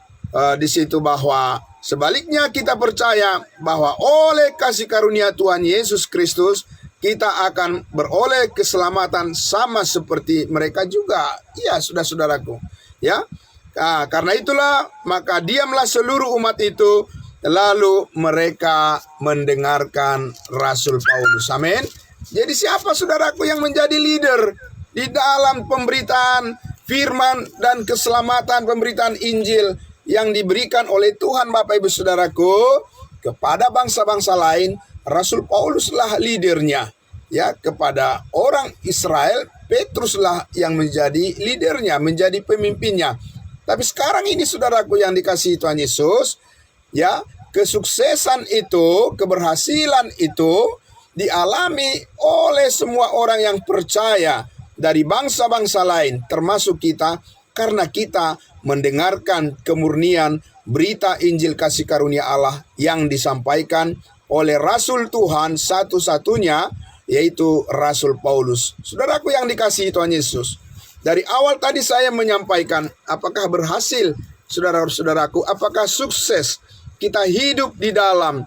Speaker 1: di situ bahwa sebaliknya kita percaya bahwa oleh kasih karunia Tuhan Yesus Kristus kita akan beroleh keselamatan sama seperti mereka juga. Ya, saudara-saudaraku. Ya, nah, karena itulah maka diamlah seluruh umat itu, lalu mereka mendengarkan Rasul Paulus. Amin. Jadi siapa saudaraku yang menjadi leader di dalam pemberitaan firman dan keselamatan pemberitaan Injil yang diberikan oleh Tuhan Bapak Ibu Saudaraku kepada bangsa-bangsa lain? Rasul Pauluslah leadernya. Ya, kepada orang Israel, Petruslah yang menjadi leadernya, menjadi pemimpinnya. Tapi sekarang ini saudaraku yang dikasihi Tuhan Yesus, ya, kesuksesan itu, keberhasilan itu dialami oleh semua orang yang percaya dari bangsa-bangsa lain, termasuk kita, karena kita mendengarkan kemurnian berita Injil kasih karunia Allah yang disampaikan oleh Rasul Tuhan satu-satunya, yaitu Rasul Paulus. Saudaraku yang dikasihi Tuhan Yesus, dari awal tadi saya menyampaikan apakah berhasil, saudara-saudaraku, apakah sukses kita hidup di dalam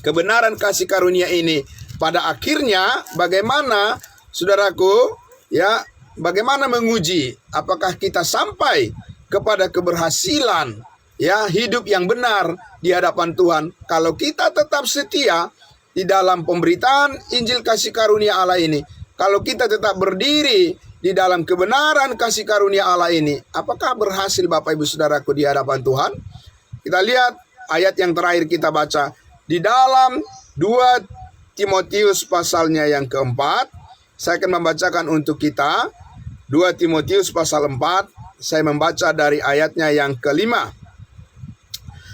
Speaker 1: kebenaran kasih karunia ini, pada akhirnya bagaimana saudaraku, ya, bagaimana menguji apakah kita sampai kepada keberhasilan, ya, hidup yang benar di hadapan Tuhan kalau kita tetap setia di dalam pemberitaan Injil kasih karunia Allah ini. Kalau kita tetap berdiri di dalam kebenaran kasih karunia Allah ini, apakah berhasil Bapak Ibu Saudaraku di hadapan Tuhan? Kita lihat ayat yang terakhir kita baca di dalam 2 Timotius pasalnya yang keempat. Saya akan membacakan untuk kita 2 Timotius pasal 4. Saya membaca dari ayatnya yang kelima.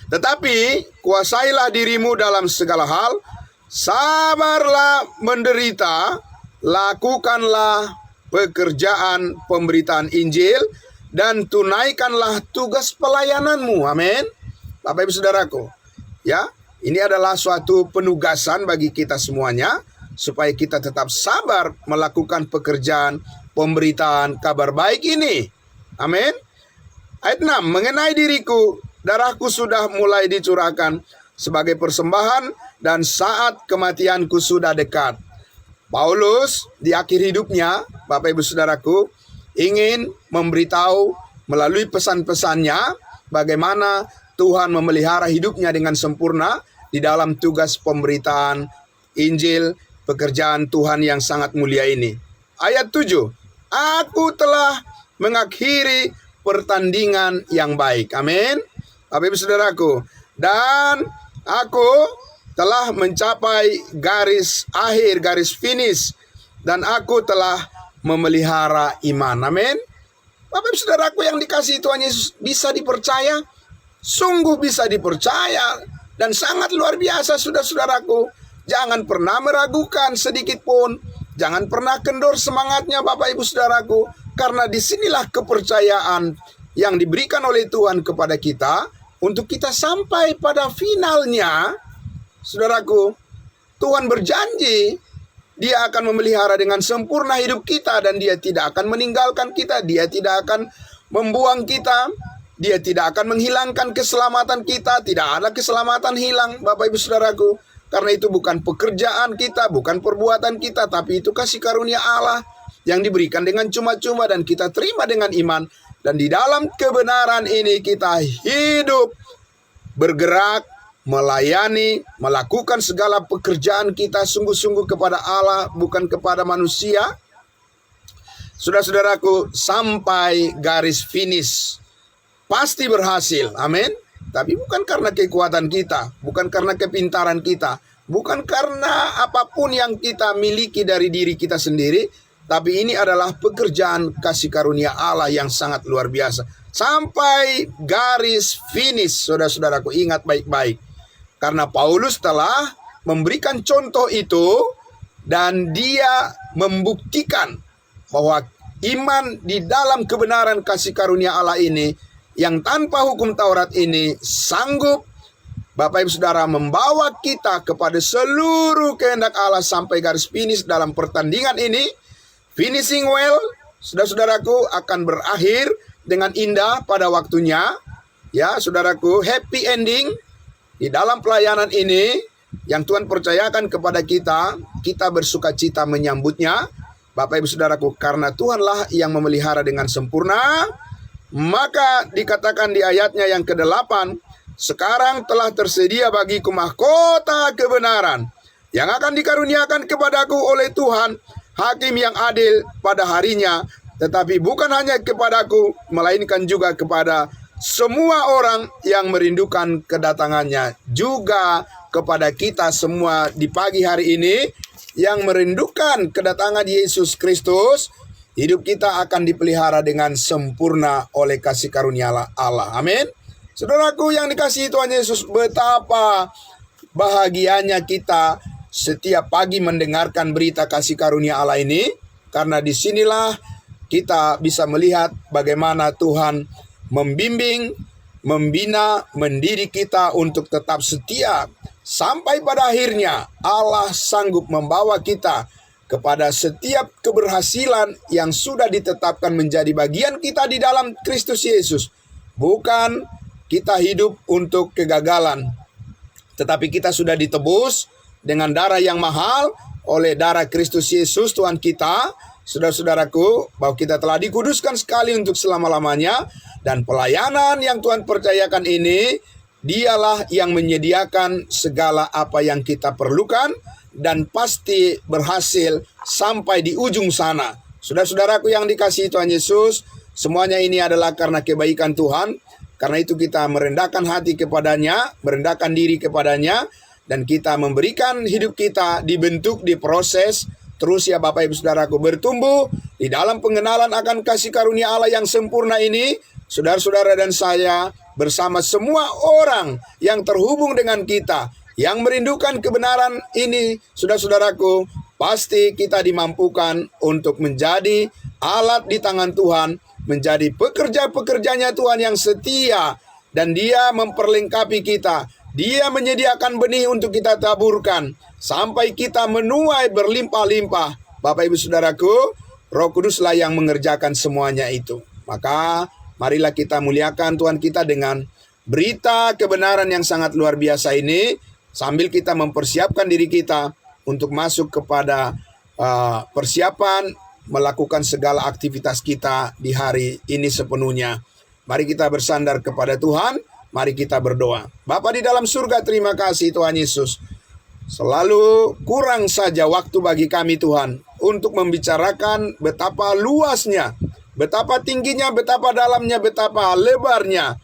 Speaker 1: Tetapi kuasailah dirimu dalam segala hal, sabarlah menderita, lakukanlah pekerjaan pemberitaan Injil, dan tunaikanlah tugas pelayananmu. Amin. Bapak Ibu Saudaraku, ya, ini adalah suatu penugasan bagi kita semuanya, supaya kita tetap sabar melakukan pekerjaan pemberitaan kabar baik ini. Amin. Ayat 6, mengenai diriku, darahku sudah mulai dicurahkan sebagai persembahan, dan saat kematianku sudah dekat. Paulus di akhir hidupnya, Bapak Ibu Saudaraku, ingin memberitahu melalui pesan-pesannya bagaimana Tuhan memelihara hidupnya dengan sempurna di dalam tugas pemberitaan Injil, pekerjaan Tuhan yang sangat mulia ini. Ayat 7, aku telah mengakhiri pertandingan yang baik. Amin. Bapak Ibu Saudaraku, dan aku telah mencapai garis akhir, garis finish, dan aku telah memelihara iman. Amin. Bapak Ibu Saudaraku yang dikasihi Tuhan Yesus, bisa dipercaya, sungguh bisa dipercaya, dan sangat luar biasa saudara-saudaraku. Jangan pernah meragukan sedikit pun, jangan pernah kendor semangatnya Bapak Ibu Saudaraku, karena disinilah kepercayaan yang diberikan oleh Tuhan kepada kita untuk kita sampai pada finalnya. Saudaraku, Tuhan berjanji Dia akan memelihara dengan sempurna hidup kita, dan Dia tidak akan meninggalkan kita, Dia tidak akan membuang kita, Dia tidak akan menghilangkan keselamatan kita. Tidak ada keselamatan hilang Bapak Ibu Saudaraku, karena itu bukan pekerjaan kita, bukan perbuatan kita, tapi itu kasih karunia Allah yang diberikan dengan cuma-cuma dan kita terima dengan iman. Dan di dalam kebenaran ini kita hidup, bergerak, melayani, melakukan segala pekerjaan kita sungguh-sungguh kepada Allah, bukan kepada manusia. Saudara-saudaraku, sampai garis finish pasti berhasil. Amin. Tapi bukan karena kekuatan kita, bukan karena kepintaran kita, bukan karena apapun yang kita miliki dari diri kita sendiri, tapi ini adalah pekerjaan kasih karunia Allah yang sangat luar biasa. Sampai garis finish, saudara-saudaraku, ingat baik-baik. Karena Paulus telah memberikan contoh itu, dan dia membuktikan bahwa iman di dalam kebenaran kasih karunia Allah ini, yang tanpa hukum Taurat ini, sanggup Bapak Ibu Saudara membawa kita kepada seluruh kehendak Allah sampai garis finish dalam pertandingan ini. Finishing well, saudara-saudaraku, akan berakhir dengan indah pada waktunya. Ya, saudaraku, happy ending di dalam pelayanan ini yang Tuhan percayakan kepada kita. Kita bersuka cita menyambutnya, Bapak Ibu Saudaraku, karena Tuhanlah yang memelihara dengan sempurna. Maka dikatakan di ayatnya yang ke-8, sekarang telah tersedia bagiku mahkota kebenaran yang akan dikaruniakan kepadaku oleh Tuhan, Hakim yang adil pada harinya, tetapi bukan hanya kepadaku, melainkan juga kepada semua orang yang merindukan kedatangannya, juga kepada kita semua di pagi hari ini yang merindukan kedatangan Yesus Kristus. Hidup kita akan dipelihara dengan sempurna oleh kasih karunia Allah. Amin. Saudaraku yang dikasihi Tuhan Yesus, betapa bahagianya kita setiap pagi mendengarkan berita kasih karunia Allah ini, karena disinilah kita bisa melihat bagaimana Tuhan membimbing, membina, mendidik kita untuk tetap setia. Sampai pada akhirnya Allah sanggup membawa kita kepada setiap keberhasilan yang sudah ditetapkan menjadi bagian kita di dalam Kristus Yesus. Bukan kita hidup untuk kegagalan. Tetapi kita sudah ditebus dengan darah yang mahal oleh darah Kristus Yesus Tuhan kita. Saudara-saudaraku, bahwa kita telah dikuduskan sekali untuk selama-lamanya. Dan pelayanan yang Tuhan percayakan ini, Dialah yang menyediakan segala apa yang kita perlukan dan pasti berhasil sampai di ujung sana. Saudara-saudaraku yang dikasihi Tuhan Yesus, semuanya ini adalah karena kebaikan Tuhan. Karena itu kita merendahkan hati kepadanya, merendahkan diri kepadanya, dan kita memberikan hidup kita dibentuk, diproses, terus ya Bapak Ibu Saudaraku, bertumbuh di dalam pengenalan akan kasih karunia Allah yang sempurna ini. Saudara-saudara dan saya bersama semua orang yang terhubung dengan kita, yang merindukan kebenaran ini, saudara-saudaraku, pasti kita dimampukan untuk menjadi alat di tangan Tuhan, menjadi pekerja-pekerjanya Tuhan yang setia, dan Dia memperlengkapi kita. Dia menyediakan benih untuk kita taburkan, sampai kita menuai berlimpah-limpah. Bapak Ibu Saudaraku, Roh Kuduslah yang mengerjakan semuanya itu. Maka marilah kita muliakan Tuhan kita dengan berita kebenaran yang sangat luar biasa ini, sambil kita mempersiapkan diri kita untuk masuk kepada persiapan melakukan segala aktivitas kita di hari ini sepenuhnya. Mari kita bersandar kepada Tuhan, mari kita berdoa. Bapa di dalam surga, terima kasih Tuhan Yesus. Selalu kurang saja waktu bagi kami Tuhan untuk membicarakan betapa luasnya, betapa tingginya, betapa dalamnya, betapa lebarnya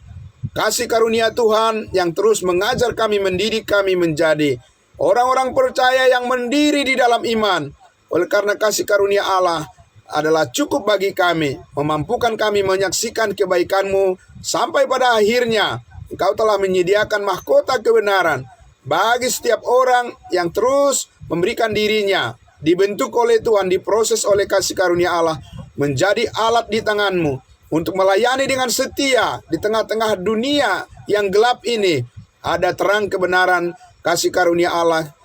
Speaker 1: kasih karunia Tuhan yang terus mengajar kami, mendidik kami menjadi orang-orang percaya yang mendiri di dalam iman. Oleh karena kasih karunia Allah adalah cukup bagi kami, memampukan kami menyaksikan kebaikan-Mu sampai pada akhirnya Engkau telah menyediakan mahkota kebenaran bagi setiap orang yang terus memberikan dirinya, dibentuk oleh Tuhan, diproses oleh kasih karunia Allah, menjadi alat di tangan-Mu untuk melayani dengan setia di tengah-tengah dunia yang gelap ini. Ada terang kebenaran kasih karunia Allah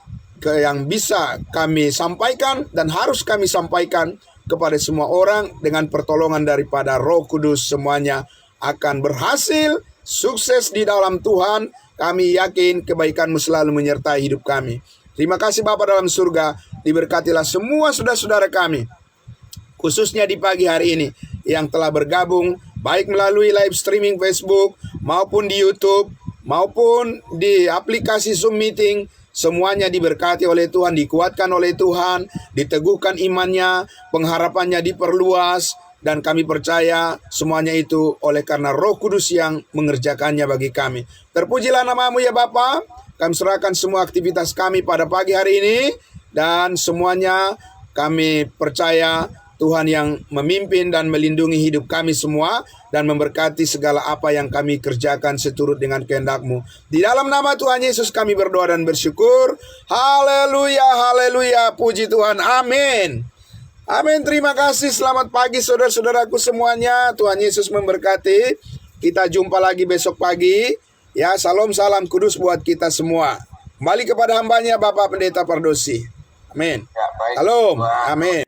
Speaker 1: yang bisa kami sampaikan dan harus kami sampaikan kepada semua orang dengan pertolongan daripada Roh Kudus. Semuanya akan berhasil, sukses di dalam Tuhan. Kami yakin kebaikan-Mu selalu menyertai hidup kami. Terima kasih Bapa dalam surga, diberkatilah semua saudara-saudara kami, khususnya di pagi hari ini yang telah bergabung baik melalui live streaming Facebook maupun di YouTube maupun di aplikasi Zoom Meeting. Semuanya diberkati oleh Tuhan, dikuatkan oleh Tuhan, diteguhkan imannya, pengharapannya diperluas, dan kami percaya semuanya itu oleh karena Roh Kudus yang mengerjakannya bagi kami. Terpujilah nama-Mu ya Bapa. Kami serahkan semua aktivitas kami pada pagi hari ini, dan semuanya kami percaya Tuhan yang memimpin dan melindungi hidup kami semua dan memberkati segala apa yang kami kerjakan seturut dengan kehendak-Mu. Di dalam nama Tuhan Yesus kami berdoa dan bersyukur. Haleluya, haleluya, puji Tuhan, amin. Amin, terima kasih, selamat pagi saudara-saudaraku semuanya. Tuhan Yesus memberkati. Kita jumpa lagi besok pagi. Ya, salam kudus buat kita semua. Kembali kepada hambanya Bapak Pendeta Pardosi. Amin.
Speaker 2: Ya, baik.
Speaker 1: Salam,
Speaker 2: Tuhan.
Speaker 1: amin.